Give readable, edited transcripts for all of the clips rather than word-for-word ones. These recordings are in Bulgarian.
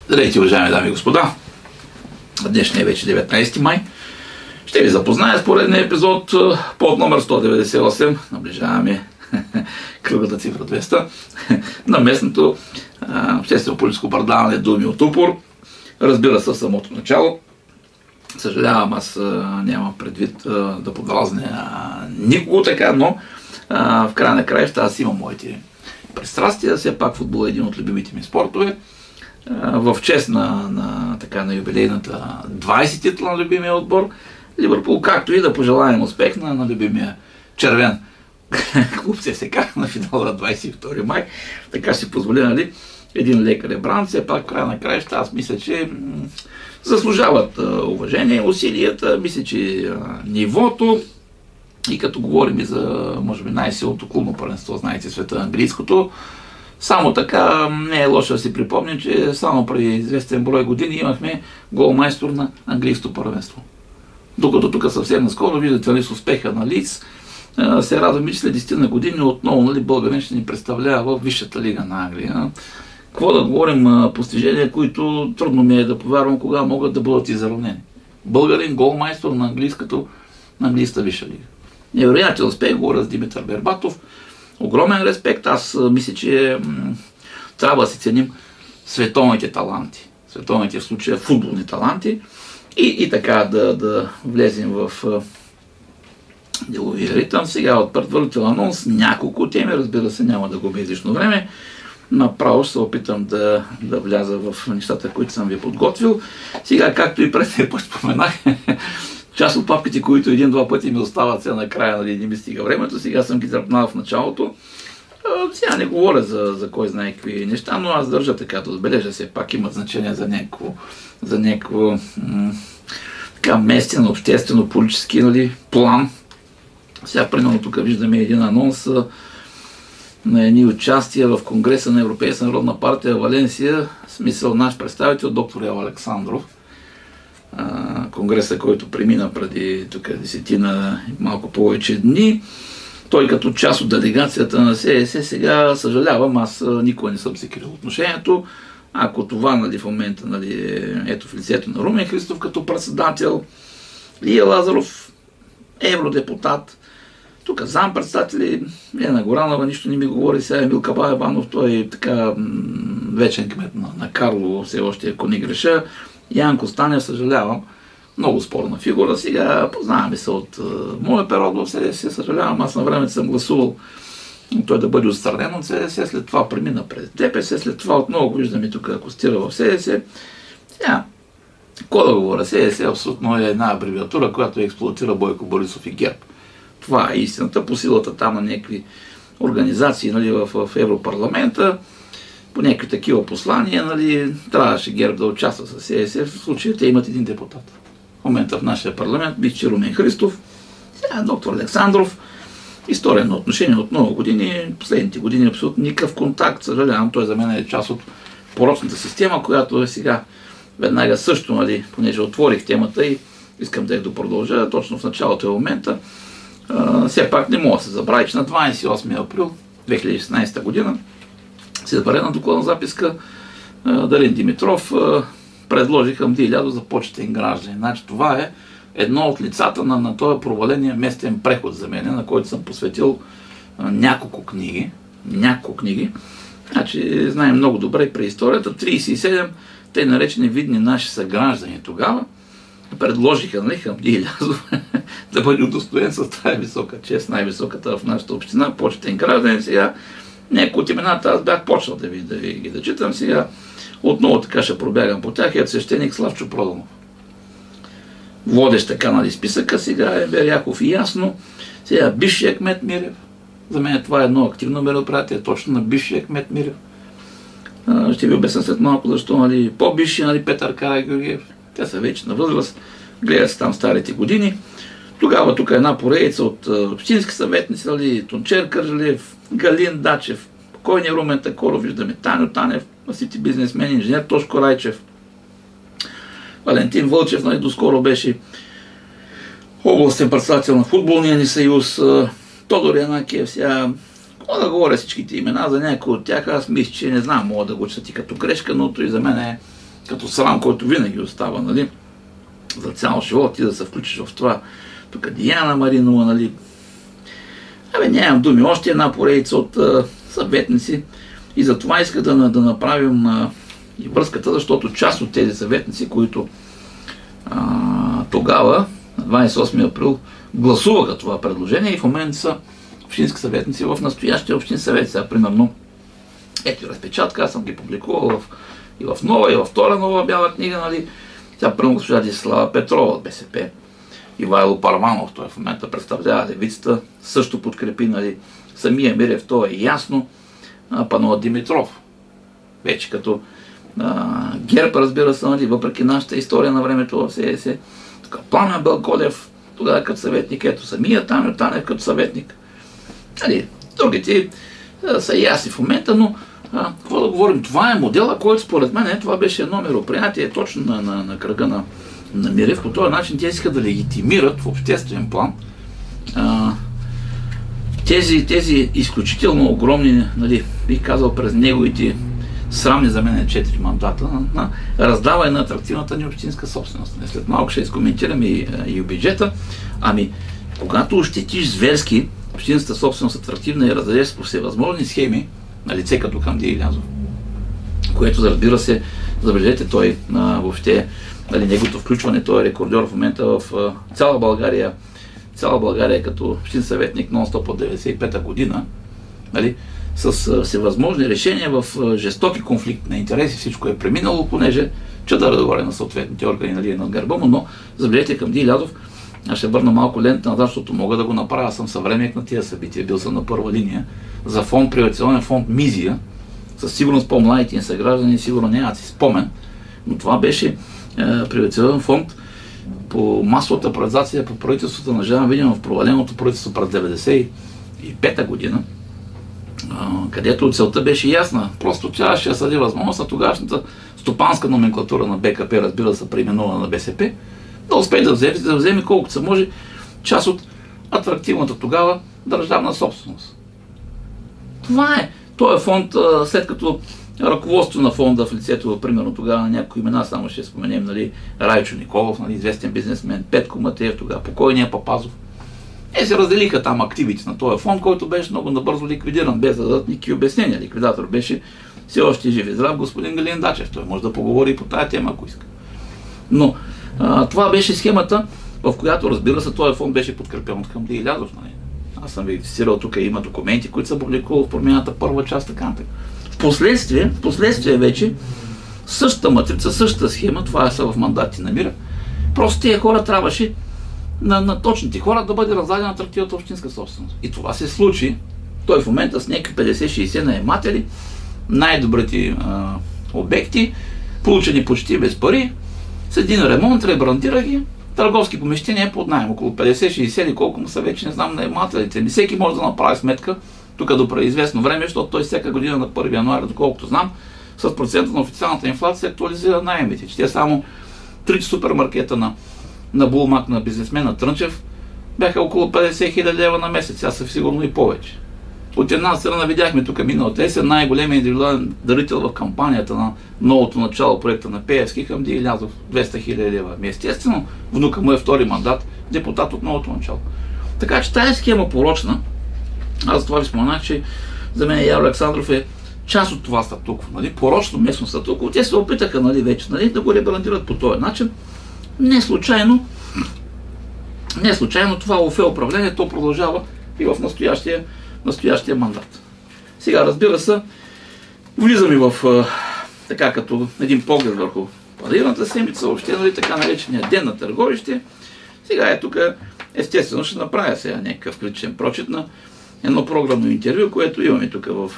Здравейте, уважаеми дами и господа! Днешния вече 19 май. Ще ви запозная с поредния епизод под номер 198. Наближаваме кръгата цифра 200 на местното обществено-политическо предаване Думи от упор. Разбира се, в самото начало. Съжалявам, аз нямам предвид да подразня никого така, но в края на краища аз имам моите пристрастия. Все пак футбол е един от любимите ми спортове. В чест на юбилейната 20 титла на любимия отбор Ливърпул, както и да пожелаем успех на любимия червен клуб ЦСКА на финала на 22 май. Така ще позволя, нали, един лек ребран. Все пак в края на краища аз мисля, че заслужават уважение, усилията, мисля, че нивото, и като говорим и за, може би, най-силното клубно първенство, знаете, света английското, само така не е лошо да си припомним, че само преди известен брой години имахме голмайстор на английското първенство. Докато тук съвсем наскоро, виждате ли, с успеха на Лиц, се радваме, че след 10 на години отново, нали, българин ще ни представлява в Висшата лига на Англия. Какво да говорим, постижения, които трудно ми е да повярвам кога могат да бъдат изравнени. Българин, голмайстор на английската Висша лига. Невероятен успех, говоря с Димитър Бербатов. Огромен респект. Аз мисля, че трябва да си ценим световните таланти. Световните в случая футболни таланти. И така да влезем в деловия ритъм. Сега от предварителен анонс няколко теми, разбира се, няма да губя излишно време. Направо ще се опитам да вляза в нещата, които съм ви подготвил. Сега, както и предния път споменах, част от папките, които един-два пъти ми остават сега накрая, нали, не ми стига времето, сега съм ги дръпнал в началото. Сега не говоря за кой знае какви неща, но аз държа така да отбележа, все пак имат значение за някакво така местен, обществено, политически, нали, план. Сега, примерно, тук виждаме един анонс на едни участия в Конгреса на Европейска народна партия в Валенсия, в смисъл наш представител доктор Ел Александров. Конгреса, който премина преди тук десетина, малко повече дни. Той като част от делегацията на СС, сега съжалявам, аз никога не съм се крил отношението. Ако това, нали, в момента, нали, ето в лицето на Румен Христов като председател, Лия Лазаров, евродепутат, тук зампредседатели, Лена Горанова, нищо не ми говори, сега Емил Кабаеванов, той е така вечен кмет на Карлово, все още, ако не греша. Янко Станев, съжалявам, много спорна фигура. Сега познаваме се от моя период в СДС, съжалявам, аз на времето съм гласувал той да бъде отстранен от СДС, след това премина през ДПС, след това отново го виждаме тук акостира в СДС. Сега, какво да говоря, СДС абсолютно е една абревиатура, която експлоатира Бойко Борисов и ГЕРБ. Това е истината, по силата там на някакви организации, нали, в Европарламента, по някакви такива послания, нали, трябваше ГЕРБ да участва с СДС, в случая те имат един депутат. В момента в нашия парламент бивши Румен Христов, сега доктор Александров. История на отношение от много години, последните години абсолютно никакъв контакт, съжалявам, той за мен е част от порочната система, която е сега веднага също, нали, понеже отворих темата и искам да я допродължа, точно в началото е момента. Все пак не мога да се забрави, че на 28 април 2016 година се запаре на докладна записка Дарин Димитров предложи Хамди Илядов за почетен гражданин. Значи това е едно от лицата на този проваления местен преход за мен, на който съм посветил няколко книги. Значи знаем много добре и преисторията. 37 те наречени видни наши съграждани тогава предложиха, нали, Хамди Илядов да бъде удостоен с тази висока чест, най-високата в нашата община, почетен гражданин. Сега някои от имената аз бях почнал да ги читам, сега отново така ще пробягам по тях. Ето свещеник Славчо Проданов. Водещ така, нали, списъка сега е Веряхов и Ясно. Сега бившия кмет Мирев. За мен това е едно активно мероприятие, точно на бившия кмет Мирев. Ще ви обясня след малко защо, нали, по-бившия, нали, Петър Карагеоргиев. Те са вече на възраст, гледат се там старите години. Тогава тук е една поредица от общински съветници, нали, Тончер Кържалиев, Галин Дачев, покойния Румен Такоров, виждаме Таню Танев, всички бизнесмени, инженер Тошко Райчев, Валентин Вълчев, нали, доскоро беше областен председател на футболния ни съюз, Тодор Янакиев. Сега, какво да говоря всичките имена, за някои от тях аз мисля, че не знам, мога да го чета като грешка, но и за мен като срам, който винаги остава, нали, за цял живот, ти да се включиш в това. Тук Диана Маринова, нали. Нямам думи. Още една поредица от съветници и затова иска да направим и връзката, защото част от тези съветници, които тогава, на 28 април, гласуваха това предложение и в момента са общински съветници в настоящия общински съвет. Сега, примерно, ето разпечатка, аз съм ги публикувал и в нова, и във втора нова бяла книга, нали. Тя пръвна госпожа Десислава Петрова от БСП. Ивайло Парванов, той в момента представлява левицата, също подкрепи, нали, самия Мирев, това е ясно. Панова Димитров, вече като ГЕРБ, разбира се, нали, въпреки нашата история на времето в СДС. Тук Пламен Белколев, тогава като съветник, ето самия Танев като съветник. Нали, другите са ясни в момента, но какво да говорим, това е модела, който според мен, това беше едно мероприятие точно на кръга на Мирев. По този начин те искат да легитимират в обществен план тези изключително огромни, нали, бих казал през неговите срамни за мен 4 мандата на раздаване на атрактивната ни общинска собственост. След малко ще изкоментираме и бюджета. Ами, когато ощетиш зверски общинската собственост атрактивна и раздадеш по всевъзможни схеми на лице като Хамди Илязов, което, разбира се, забележете, той въобще, нали, неговото включване, той е рекордьор в момента в цяла България. Цяла България като общински съветник нон-стоп от 95-та година, нали, с всевъзможни решения в жестоки конфликт на интереси, всичко е преминало, понеже чадъра догоре на съответните органи, нали, над гърба му, но забележете, Хамди Илязов, аз ще върна малко лента назад, защото мога да го направя, съм съвременник на тия събития, бил съм на първа линия, за приватизационен фонд Мизия, със сигурност по-младите ни съграждани сигурно нямат си спомен, но това беше приватизационен фонд по масовата приватизация по правителството на Жан Виденов в проваленото правителство през 1995 година, където целта беше ясна. Просто трябваше да съди възможност на тогавашната стопанска номенклатура на БКП, разбира се, преименувана на БСП, да успее да вземе колкото се може част от атрактивната тогава държавна собственост. Това е. Той е фонд, след като ръководство на фонда в лицето, примерно тогава на някои имена, само ще споменем, нали, Райчо Николов, нали, известен бизнесмен, Петко Матеев, тогава покойния Папазов. Се разделиха там активите на този фонд, който беше много набързо ликвидиран, без да дадат никакви обяснения. Ликвидатор беше все още жив и здрав господин Галин Дачев. Той може да поговори по тая тема, ако иска. Но това беше схемата, в която, разбира се, този фонд беше подкрепен от Хамди Илязов. Нали. Аз съм ви цитирал, тук има документи, които са публикували в промяната първа част, така. Впоследствие вече същата матрица, същата схема, това са в мандати на Мира. Просто тези хора трябваше на точните хора да бъде раздадена атрактивната общинска собственост. И това се случи. Той в момента с някакви 50-60 наематели, най-добрите обекти, получени почти без пари, с един ремонт, ребрандира ги, търговски помещения под найем, около 50-60 или колко му са вече, не знам, наемателите. Не всеки може да направи сметка, тук до известно време, защото той всяка година на 1 януари, доколкото знам, с процента на официалната инфлация актуализира наемите. Че те само 3 супермаркета на Булмак, на бизнесмена Трънчев, бяха около 50 000 лева на месец, сега са сигурно и повече. От една страна видяхме тук миналата есен най-големият индивидуален дарител в кампанията на новото начало проекта на Пеевски, Хамди Илязов, 200 000 лева. Естествено, внука му е втори мандат, депутат от новото начало. Така че тази схема порочна, аз това ви споменах, че за мен Яро Александров е част от това статукво, нали? Порочно местно статукво. Те се опитаха, нали, вече, нали, да го ребрандират по този начин. Не случайно това ОФЕ управление, то продължава и в настоящия мандат. Сега, разбира се, влизаме в така като един поглед върху парадирната седмица, въобще, нали, така наречения ден на Търговище. Сега е тук, естествено, ще направя сега някакъв критичен прочит на едно програмно интервю, което имаме тук в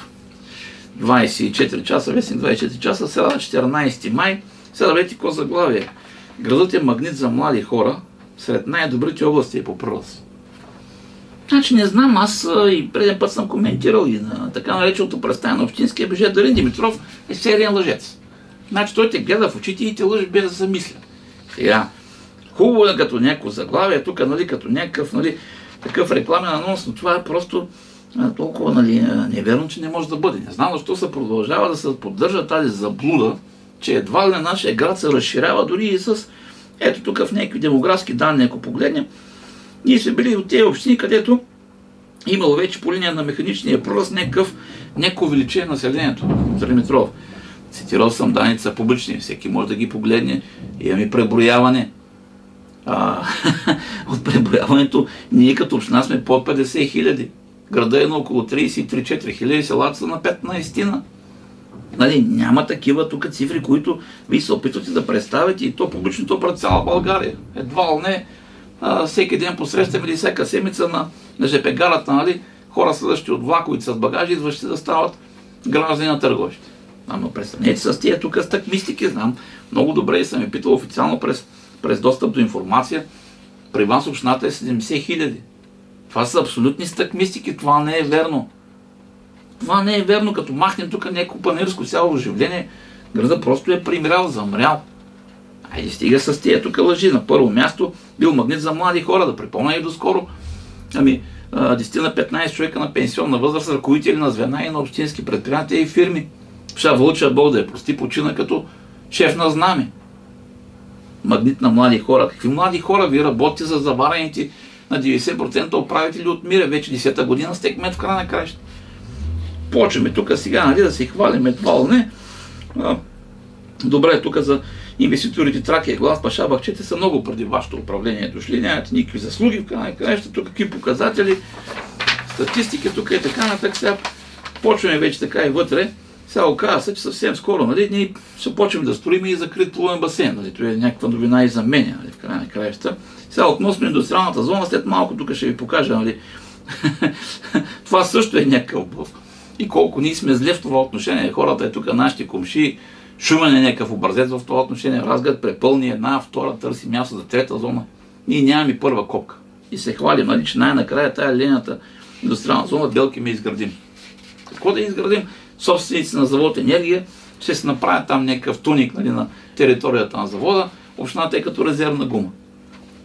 24 часа, вестник 24 часа, сега 14 май. Сега вече какво заглавие? Градът е магнит за млади хора сред най-добрите области по пръст. Значи не знам, аз и преден път съм коментирал и на така нареченото представяне на общинския бюджет, Дарин Димитров е сериен лъжец. Значи той те гледа в очите и те лъжи без да се мисля. Сега, хубаво е като някакво заглавие, тук, нали, като някакъв, нали, такъв рекламен анонс, но това е просто толкова, нали, неверно, че не може да бъде. Не знам защо се продължава да се поддържа тази заблуда че едва ли на нашия град се разширява дори и с, ето тук в някакви демографски данни, ако погледнем, ние сме били от тези общини, където имало вече по линия на механичния проръст някакво увеличение на населението. Димитров. Цитирал съм данните са публични, всеки може да ги погледне. Имаме преброяване. От преброяването ние като община сме под 50 хиляди. Града е на около 33-4 хиляди, селата са на 15. Нали, няма такива тук цифри, които ви се опитвате да представите и то публично, то пред цяла България. Едва ли не, всеки ден посрещаме или всяка седмица на ЖП гарата, нали, хора следващи от влаковици с багажи, идващи да стават граждани на търговищите. Ама престанете с тия тук стъкмистики, знам много добре и съм ви питал официално през достъп до информация. При вас общината е 70 хиляди. Това са абсолютни стъкмистики, това не е верно. Това не е верно, като махнем тук някакво панерско цяло оживление, града просто е примрял, замрял. Айде стига с тия тук лъжи. На първо място бил магнит за млади хора, да припомня и доскоро. 10 на 15 човека на пенсионна възраст, ръководители на звена и на общински предприятия и фирми. Ша Вълча Бог да е прости, почина като шеф на знаме. Магнит на млади хора. Какви млади хора? Вие работите за заварените на 90% управители от Мира. Вече 10-та година сте кмет в края на краищата. Почваме тук сега, нали, да се хвалим едва не. Добре, тук за инвеститорите Тракия, Глас, Пашабахчете са много преди вашето управление дошли. Нямате никакви заслуги в края на краищата. Тук какви показатели, статистика тук и така нататък. Сега почваме вече така и вътре. Сега оказва се, че съвсем скоро, нали, ние ще почнем да строим и закрит плувен басейн. Нали, това е някаква новина и за мен, нали, в края на краищата. Сега относно индустриалната зона, след малко тук ще ви покажа, нали, това също е някакъв блъв. И колко ние сме зле в това отношение, хората е тук, нашите комши, Шумен е някакъв образец в това отношение, Разград препълни една, втора, търси място за трета зона. Ние нямаме първа копка. И се хвалим, нали, че най-накрая тая линията индустриална зона Белки ме изградим. Какво да изградим? Собственици на завод Енергия ще се направят там някакъв туник, нали, на територията на завода, общината е като резервна гума.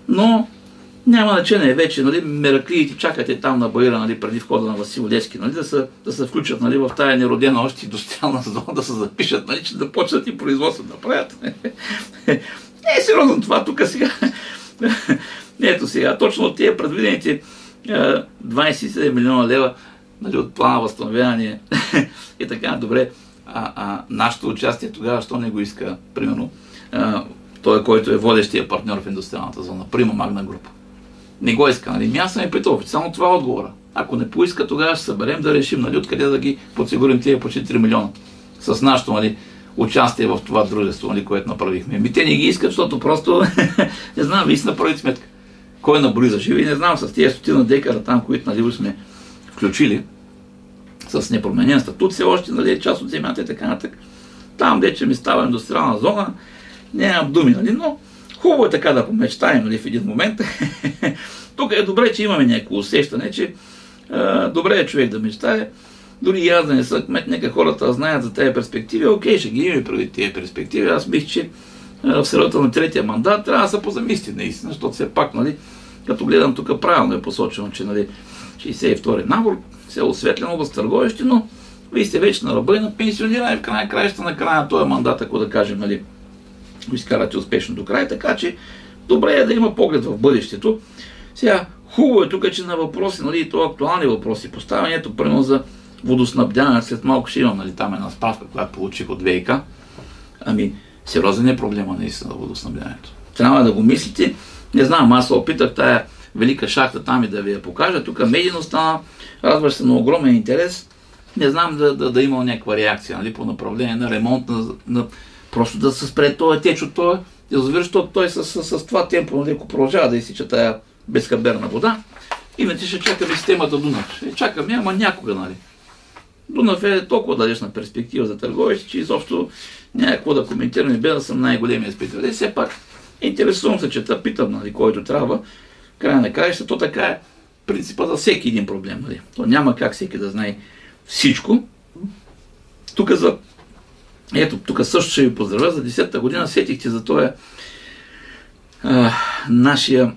Но няма значение вече, нали, мераклиите чакате там на Баира, нали, преди входа на Васил Левски, нали, да се включат, нали, в тая неродена още индустриална зона, да се запишат, нали, че да почнат и производство да правят. Не е сериозно това тук сега. Ето сега, точно от тия предвидените 27 милиона лева, нали, от плана възстановяване и така, добре, нашето участие тогава, що не го иска, примерно, той, който е водещия партньор в индустриалната зона, Прима Магна група. Не го иска, нали? Аз съм е питал, официално това е отговора. Ако не поиска, тогава ще съберем да решим, нали, откъде да ги подсигурим тия по 4 милиона. С нашето, нали, участие в това дружество, нали, което направихме. Те не ги искат, защото просто, не знам, вие си направите сметка. Кой наброи за живи, не знам, с тия стотина декара там, които, нали, сме включили, с непроменен статут, все още, нали, част от земята и така нататък. Там, вече ми става индустриална зона, нямам думи, нали, но хубаво е така да помечтаем, нали, в един момент. Тук е добре, че имаме някакво усещане, че добре е човек да мечтае. Дори и аз да не съм кмет, нека хората знаят за тези перспективи. Окей, ще ги имаме преди тези перспективи. Аз мисля, че в средата на третия мандат трябва да се позамисли наистина, защото все пак, нали, като гледам тук правилно е посочено, че, нали, 62-и набор, село Светлено, Възтърговище, но вие сте вече на ръба и на пенсиониране в края краища на края на този мандат, ако да кажем, нали, го изкарате успешно до край, така че добре е да има поглед в бъдещето. Сега, хубаво е тук, че на въпроси, нали, и то актуални въпроси, поставянето, примерно за водоснабдяване, след малко ще имам, нали, там една справка, която получих от ВИК. Сериозен е проблема наистина на водоснабдяването. Трябва да го мислите. Не знам, аз се опитах тая велика шахта там и да ви я покажа. Тук медийно стана, радваш се на огромен интерес. Не знам да има някаква реакция, нали, по направление на ремонт, просто да се спре този теч от този язовир, защото той с това темпо, нали, ако продължава да изсича тая безхаберна вода, иначе ще чакаме системата Дунав. Чакаме, ама някога, нали. Дунав е толкова далечна перспектива за Търговище, че изобщо някакво да коментираме, без да съм най-големия специалист. Все пак интересувам се, че питам, нали, който трябва. Край на краища, то така е принципа за всеки един проблем. Нали. То няма как всеки да знае всичко. Тук също ще ви поздравя, за 10-та година сетихте за този нашия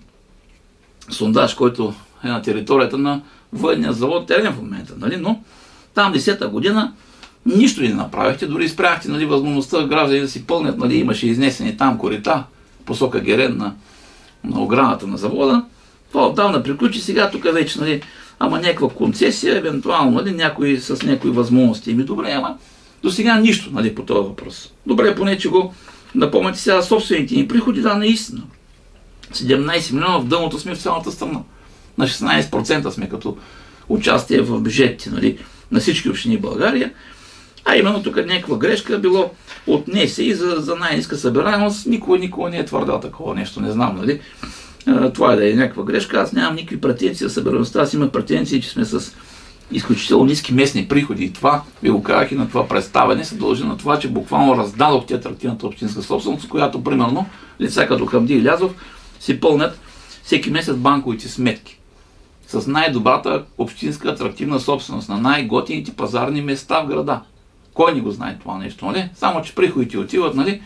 сондаж, който е на територията на военния завод Терен в момента, нали? Но там 10-та година нищо не направихте, дори спряхте, нали, възможността граждани да си пълнят, нали, имаше изнесени там корита, посока Герен на ограната на завода. Това отдавна приключи, сега тук вече, нали, ама някаква концесия, евентуално, нали, някой с някои възможности. Добре, ама до сега нищо, нали, по този въпрос. Добре, поне че го напомняте сега собствените ни приходи, да, наистина. 17 милиона в дъното сме в цялата страна. На 16% сме като участие в бюджетите, нали, на всички общини в България. А именно тук някаква грешка било от НСИ за най-ниска събираемост. Никога не е твърдал такова нещо, не знам, нали. Това е да е някаква грешка. Аз нямам никакви претенции за събираемостта. Аз имам претенции, че сме с изключително ниски местни приходи. И това, ви го казах и на това представяне, се дължи на това, че буквално раздадохте атрактивната общинска собственост, която, примерно, лица като Хамди и Лязов си пълнят всеки месец банковите сметки. С най-добрата общинска атрактивна собственост на най-готините пазарни места в града. Кой не го знае това нещо, нали? Само, че приходите отиват, нали,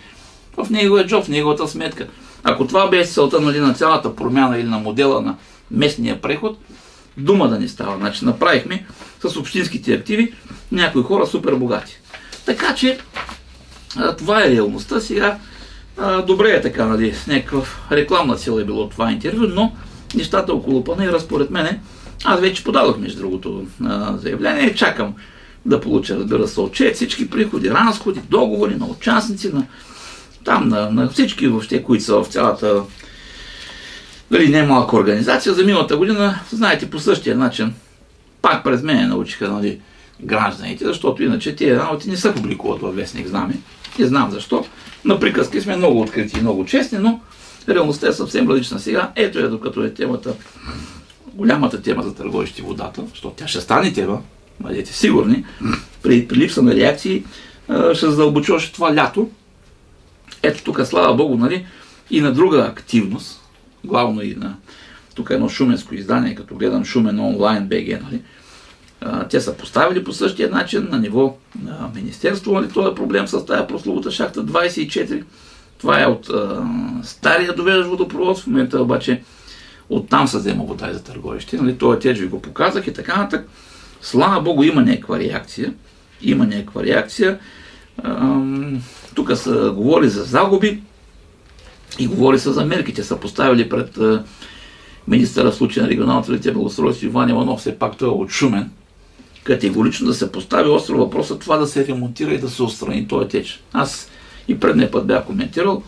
в неговия джоб, в неговата сметка. Ако това беше целта, нали, на цялата промяна или на модела на местния преход, дума да не става. Значи направихме с общинските активи някои хора супер богати. Така че това е реалността. Сега добре е така, нали, с някакъв рекламна цел е било това интервю, но нещата около панаира, според мене, аз вече подадох, между другото, заявление, чакам да получа, разбира се, отчет, всички приходи, разходи, договори на участници, на всички въобще, които са в цялата, дали не малка организация. За миналата година, знаете, по същия начин, пак през мене научиха, нали, гражданите, защото иначе тези работи не се публикуват във вестник Знаме. Не знам защо. На приказки сме много открити и много честни, но реалността е съвсем различна сега. Ето е, докато е темата, голямата тема за търговище водата, защото тя ще стане тема, бъдете сигурни, при липса на реакции ще задълбочи още това лято. Ето тук, слава Богу, нали, и на друга активност, главно и на тук едно шуменско издание, като гледам Шумен онлайн БГ, нали, те са поставили по същия начин на ниво министерство, нали, този проблем с тази прословута шахта 24. Това е от стария довеждащ водопровод, в момента обаче оттам се взема вода и за търговище. Нали, този теч ви го показах и така натък. Слава Богу, има някаква реакция. Тук се говори за загуби и говори се за мерките. Са поставили пред министъра в случая на регионалното развитие и благоустройство Иван Иванов, все пак той е от Шумен, категорично да се постави остро въпроса това да се ремонтира и да се отстрани този теч. Аз и предния път бях коментирал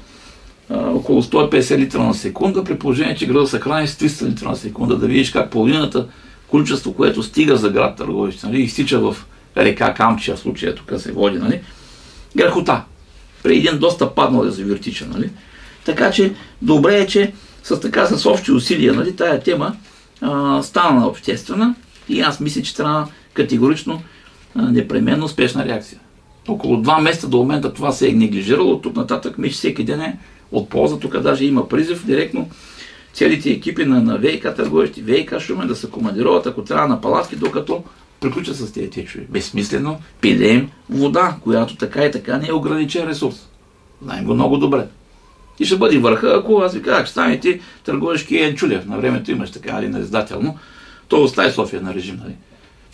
около 150 литра на секунда, при положение, че града се храни с 300 литра на секунда, да видиш как половината количество, което стига за град Търговище, нали, изтича в река Камчия, в случая тук се води, нали, грехота. При един доста паднал язовир тича, нали. Така че добре е, че с общи усилия, нали, тая тема стана обществена и аз мисля, че трябва категорично непременно спешна реакция. Около 2 месеца до момента това се е неглижирало, от тук нататък мисля, всеки ден е от полза. Тук даже има призив директно целите екипи на ВиК Търговище, ВиК Шумен да се командироват, ако трябва, на палатки, докато приключат с тези течове. Безсмислено пилеем вода, която така и така не е ограничен ресурс. Знаем го много добре. И ще бъде върха, ако аз ви казах, станете Търговишки Енчулев. На времето имаш така един издател, но той остави София на режим. Нали?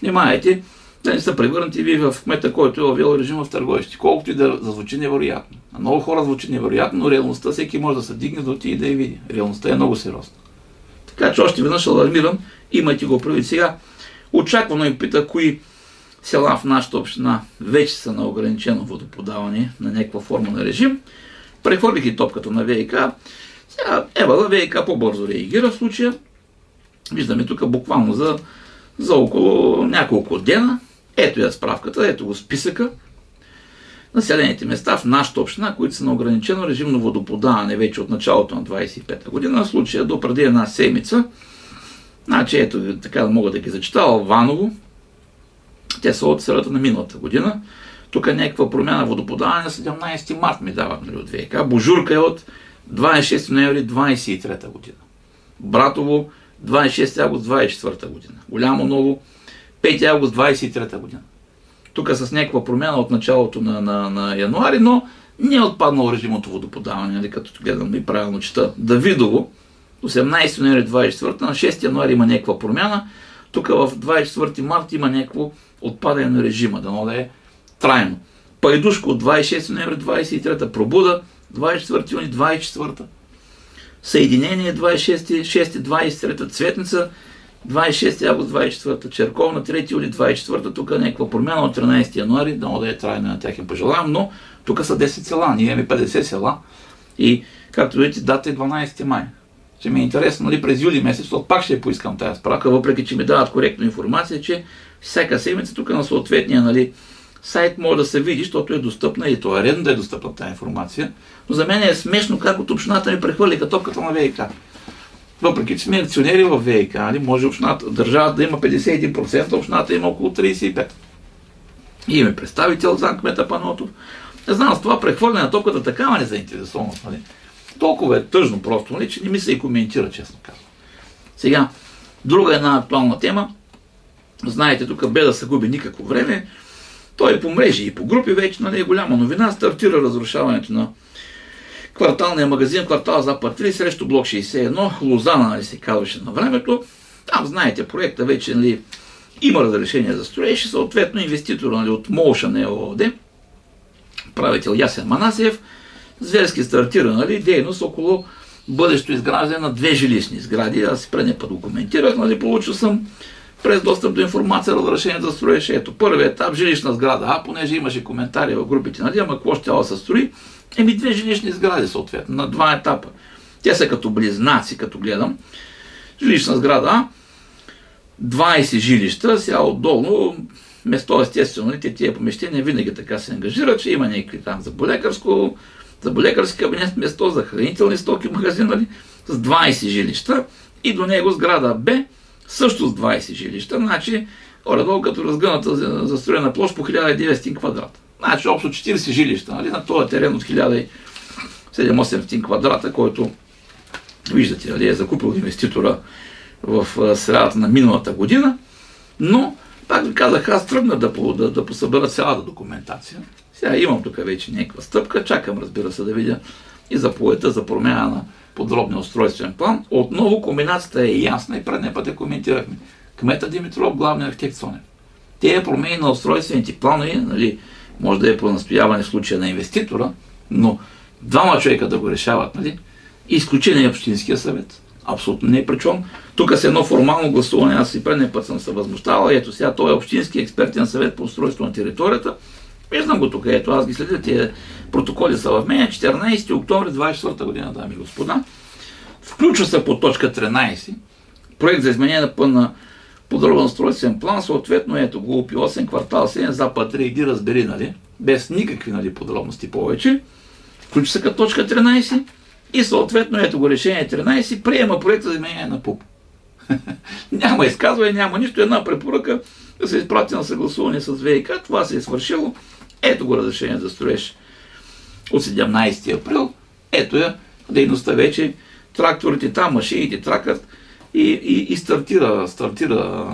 Внимайте да не се превърнете вие в кмета, който е въвел режим в Търговище. Колкото и да звучи невероятно. На много хора звучи невероятно, но реалността всеки може да се дигне да отиде да я види. Реалността е много сериозна. Така че още веднъж алармирам, имайте го прави сега. Очаквано им пита кои села в нашата община вече са на ограничено водоподаване на някаква форма на режим. Прехвърлих и топката на ВиК. Сега Евала ВиК по-бързо реагира в случая. Виждаме тук буквално за около няколко дена. Ето я справката, ето го списъка. Населените места в нашата община, които са на ограничено режим на водоподаване вече от началото на 25-та година, в случая до преди една седмица. Значи ето така да мога да ги зачита. Алваново. Те са от средата на миналата година. Тук е някаква промяна в водоподаване на 17 март ми дават, нали, от ВиК. Божурка е от 26 ноември 23 година. Братово 26 август 24 година. Голямо Ново 5 август 23 година. Тук с някаква промяна от началото на януари, но не е отпаднал режимното водоподаване, нали, като гледам и правилно чета. Давидово 18 ноември 24, на 6 януари има някаква промяна. Тук в 24 март има някакво отпадане на режима, дано да е трайно. Пайдушко от 26 ноември 23-та, Пробуда 24 юни 24-та, Съединение 26-23-та, Цветница 26 август 24-та, Черков на 3 юли 24-та, тук е някаква промяна от 13 януари, да е трайна, на тях им пожелавам, но тук са 10 села, ние имаме 50 села и както видите дата е 12 май. Ще ми е интересно, нали, през юли месец, защото пак ще поискам тази справка, въпреки че ми дават коректна информация, че всяка седмица тук на съответния, нали, сайт може да се види, защото е достъпна и то е редно да е достъпна тази информация. Но за мен е смешно как от общината ми прехвърли топката на ВиК. Въпреки че сме акционери в ВиК, нали, може общината, държавата да има 51%, общината има около 35%. И има представител за кмета Панотов. Не знам, с това прехвърляне на топката такава незаинтересованост, нали? Толкова е тъжно просто, нали, че не ми се и коментира, честно казвам. Сега, друга една актуална тема. Знаете, тук бе да се губи никакво време. Той е по мрежи и по групи вече, нали, е голяма новина. Стартира разрушаването на кварталния магазин, квартал Запад 3 срещу блок 61, Лозана, нали, се казваше на времето. Там, знаете, проекта вече, нали, има разрешение за строеж и съответно инвеститор, нали, от Motion ЕООД, правител Ясен Манасиев, зверски стартира, нали, дейност около бъдещо изграждане на 2 жилищни сгради. Аз предния път го коментирах, нали, получил съм през достъп до информация разрешение за строеж. Ето, първият етап жилищна сграда, понеже имаше коментари в групите, нали, ама какво ще да се строи? 2 жилищни сгради съответно, на 2 етапа. Те са като близнаци, като гледам. Жилищна сграда 20 жилища, сега отдолу, место естествено, тия помещения винаги така се ангажират, че има някакви там за болекарски кабинет место, за хранителни стоки магазин, нали, с 20 жилища и до него сграда Б, също с 20 жилища, значи горе-долу като разгъната застроена площ по 1900 квадрата. Значи общо 40 жилища, нали, на този терен от 1700 квадрата, който виждате, нали, е закупил инвеститора в средата на миналата година, но пак ви казах, аз тръгна да посъбера цялата документация. Сега имам тук вече някаква стъпка, чакам, разбира се, да видя и заповедта за промяна на подробния устройствен план. Отново комбинацията е ясна и предния път я коментирахме. Кмета Димитров, главният архитект Цонев. Те промени на устройствените планове, нали, може да е по настояване в случая на инвеститора, но двама човека да го решават, нали, изключение на Общинския съвет. Абсолютно не е причем. Тук с едно формално гласуване, аз и предния път съм се възмущавал, ето сега той е Общински експертен съвет по устройство на територията. Виждам го тук, ето аз ги следя, тия протоколи са в мен, 14 октомври 24 година, дами и господа. Включва се по точка 13, проект за изменение на подробен устройствен план, съответно ето Голупи 8, квартал 7, Запад 3, иди разбери, нали, без никакви, нали, подробности повече. Включва се като точка 13 и съответно ето го решение 13, приема проект за изменение на ПУП. Няма изказване, няма нищо, една препоръка да се изпрати на съгласуване с ВиК. Това се е свършило. Ето го разрешение за строеж от 17 април. Ето я дейността вече. Тракторите там, машините тракат и стартира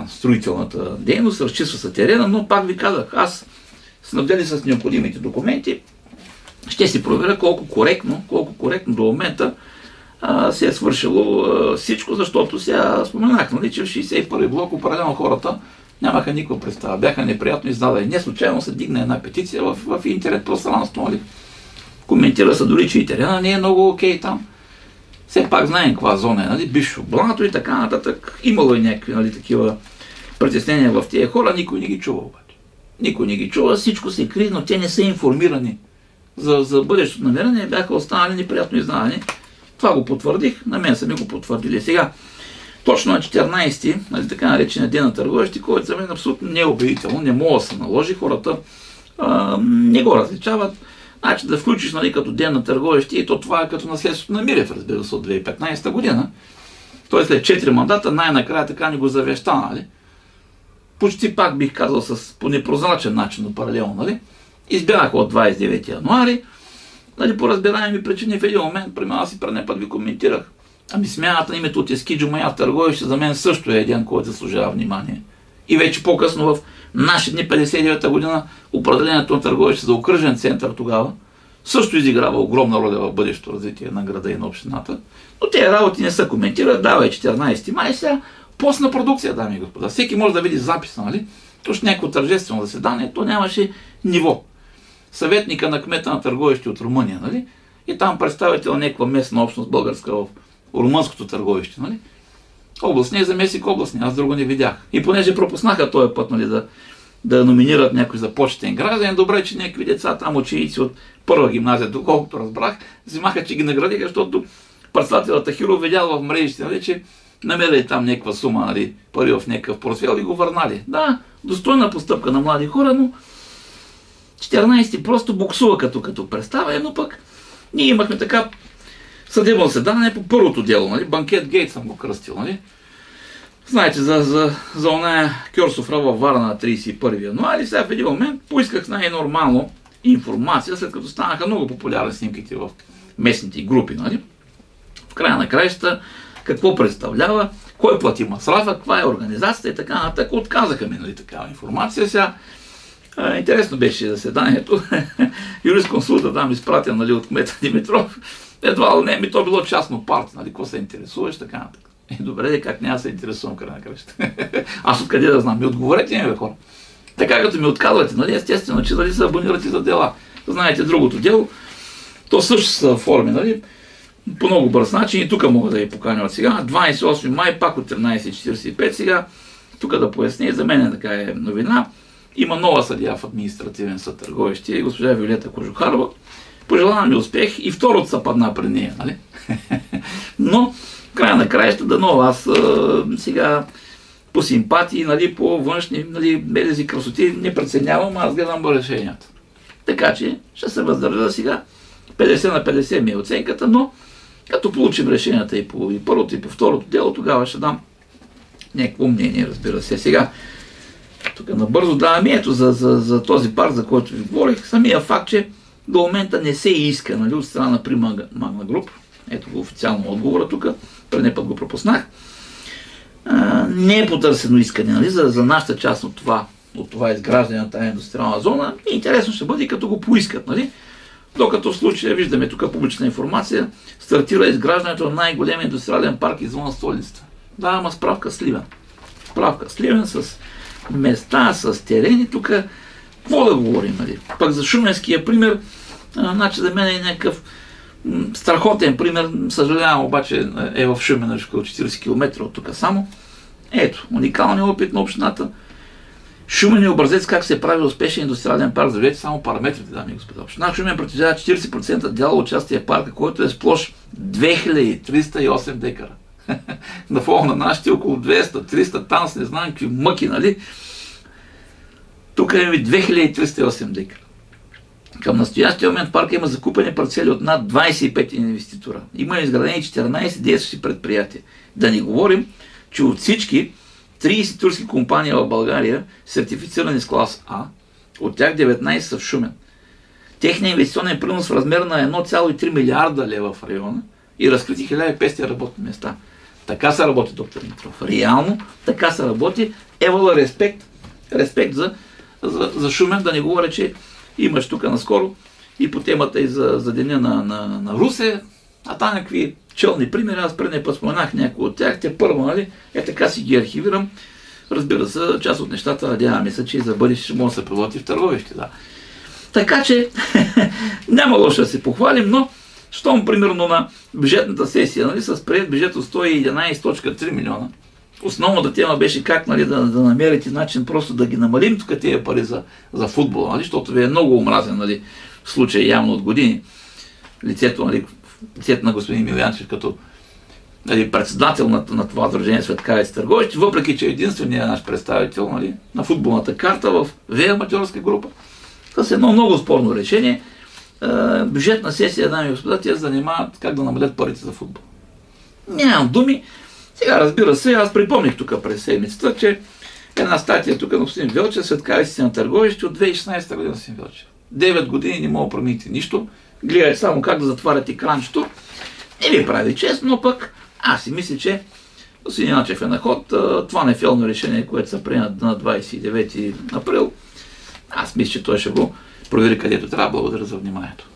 строителната дейност, разчиства се терена, но пак ви казах, аз снабдени с необходимите документи, ще си проверя колко коректно до момента се е свършило всичко, защото сега споменах, нали, че в 61-и блок определено хората нямаха никаква представа, бяха неприятно издадени. Не случайно се дигна една петиция в интернет пространство, нали. Коментира се дори, че и терена не е много окей там. Все пак знаем каква зона е, нали, бившо блато и така нататък. Имало и някакви, нали, такива притеснения в тия хора, никой не ги чува обаче. Никой не ги чува, всичко се крие, но те не са информирани за бъдещото намерение, бяха останали неприятно изнадени. Това го потвърдих, на мен са ми го потвърдили. Сега, точно на 14-ти, нали, така наречения ден на търговищи, който за мен абсолютно не е убедително, не мога да се наложи, хората не го различават. Значи да включиш, нали, като ден на търговищи, и то това е като наследството на Мирев, разбира се, от 2015 година. Той след 4 мандата най-накрая така ни го завеща, нали. Почти пак бих казал по непрозрачен начин, но паралелно, нали. Избягаха от 29 януари, нали, по разбираеми причини в един момент, аз и предния път ви коментирах. Ами смяната на името от Ескиджо Мая в търговище за мен също е един, който заслужава внимание. И вече по-късно в наши дни, 59-та година, определението на търговище за окръжен център тогава също изиграва огромна роля в бъдещето развитие на града и на общината. Но тези работи не се коментират. Дава е 14 май, сега постна продукция, дами и господа. Всеки може да види записа, нали? точно някакво тържествено заседание, то нямаше ниво. Съветника на кмета на търговище от Румъния, нали? И там представител на някаква местна общност българска в румънското търговище, нали? Областния заместник областния, аз друго не видях. И понеже пропуснаха този път, нали, да номинират някой за почетен гражданин, добре, че някакви деца там, ученици от първа гимназия, доколкото разбрах, взимаха, че ги наградиха, защото председателят Тахиров видял в мрежите, нали, че намерили там някаква сума, нали, пари в някакъв портфел и го върнали. Да, достойна постъпка на млади хора, но 14 просто буксува като представя, но пък ние имахме така съдебно заседание по първото дело, нали, Банкет Гейт съм го кръстил, нали. Знаете, за оная Кьорсофра във Варна на 31 януари, сега в един момент поисках най-нормално информация, след като станаха много популярни снимките в местните групи, нали. В края на краищата, какво представлява, кой плати масрафа, каква е организацията и така нататък. Отказаха ми, нали, такава информация. Сега интересно беше заседанието. Юрисконсулта там изпратен, нали, от кмета Димитров. Едва ли не, то било частно парти, нали, какво се интересуваш, така нататък. Добре, как няма се интересувам край на краща. Аз откъде да знам? Ми отговорете ми, бе, хора. Така като ми отказвате, нали, естествено, че дали се абонирате за дела. Знаете другото дело, то също са форми, нали, по много бърз начин и тук мога да ви поканя от сега. 28 май, пак от 13:45 сега. Тук да поясня, за мен така е новина. Има нова съдия в административен съд Търговище, госпожа Виолета Кожухарова. Пожелавам ми успех и второто са падна при нея, нали? Но, края на краища, дано аз сега по симпатии, нали, по външни, нали, белези красоти не преценявам, аз гледам решенията. Така че ще се въздържа сега. 50 на 50 ми е оценката, но като получим решенията и по първото и по второто дело, тогава ще дам някакво мнение, разбира се. Сега, тук набързо давам ето за този парк, за който ви говорих, самия факт, че до момента не се иска, нали, от страна на Магна Груп. Ето го официално отговора тук, преди път го пропуснах. Не е потърсено искане, нали, за нашата част от това изграждане на тази индустриална зона. И интересно ще бъде като го поискат, нали. Докато в случая, виждаме тук публична информация, стартира изграждането на най-големия индустриален парк извън столицата. Да, ама справка Сливен. Справка Сливен с места, с терени, тук какво да говорим, нали? Пък за шуменския пример, значи за мен е някакъв страхотен пример, съжалявам обаче е в Шумен, около 40 км от тук само. Ето, уникалният опит на общината. Шумен е образец как се прави успешен индустриален парк. Заведете само параметрите, дами и господа. Община Шумен притежава 40% дял участие в парка, който е с площ 2308 декара. На фона на нашите около 200-300, там с не знам какви мъки, нали? Тук е 2308 декара. Към настоящия момент в парка има закупени парцели от над 25 инвеститора. Има изградени 14 действащи предприятия. Да не говорим, че от всички 30 турски компании в България, сертифицирани с клас А, от тях 19 са в Шумен. Техният инвестиционен принос в размер на 1,3 милиарда лева в района и разкрити 1500 работни места. Така се работи, доктор Димитров. Реално така се работи. Евала респект за Шумен, да не говоря, че имаш тук наскоро и по темата и за деня на Русе, а там някакви челни примери, аз преди път споменах някои от тях, те първо, нали, така си ги архивирам. Разбира се, част от нещата, надяваме се, че и за бъдеще ще може да се преводи в Търговище, да. Така че, няма лошо да се похвалим, но щом примерно на бюджетната сесия, нали, с приет бюджет от 111,3 милиона, основната тема беше как, нали, да намерите начин просто да ги намалим тук тези пари за футбол, нали, защото ви е много омразен, нали, в случай явно от години. Лицето, нали, лицето на господин Милянчев като, нали, председател на това сдружение Светкавец Търговище, въпреки че е единственият наш представител, нали, на футболната карта в ВЕ аматьорска група. С едно много спорно решение. Бюджетна сесия, дами и господа, те занимават как да намалят парите за футбол. Нямам думи. Сега, разбира се, аз припомних тук през седмицата, че една статия тук на господин Велчев, Светкавиците на Търговище от 2016 година си Велчев. 9 години не мога да промените нищо. Гледайте само как да затварят екранчето. Не ви прави чест, но пък аз си мисля, че господин Ячев е на ход. Това нефелно решение, което се приема на 29 април. Аз мисля, че той ще го провери където трябва. Благодаря за вниманието.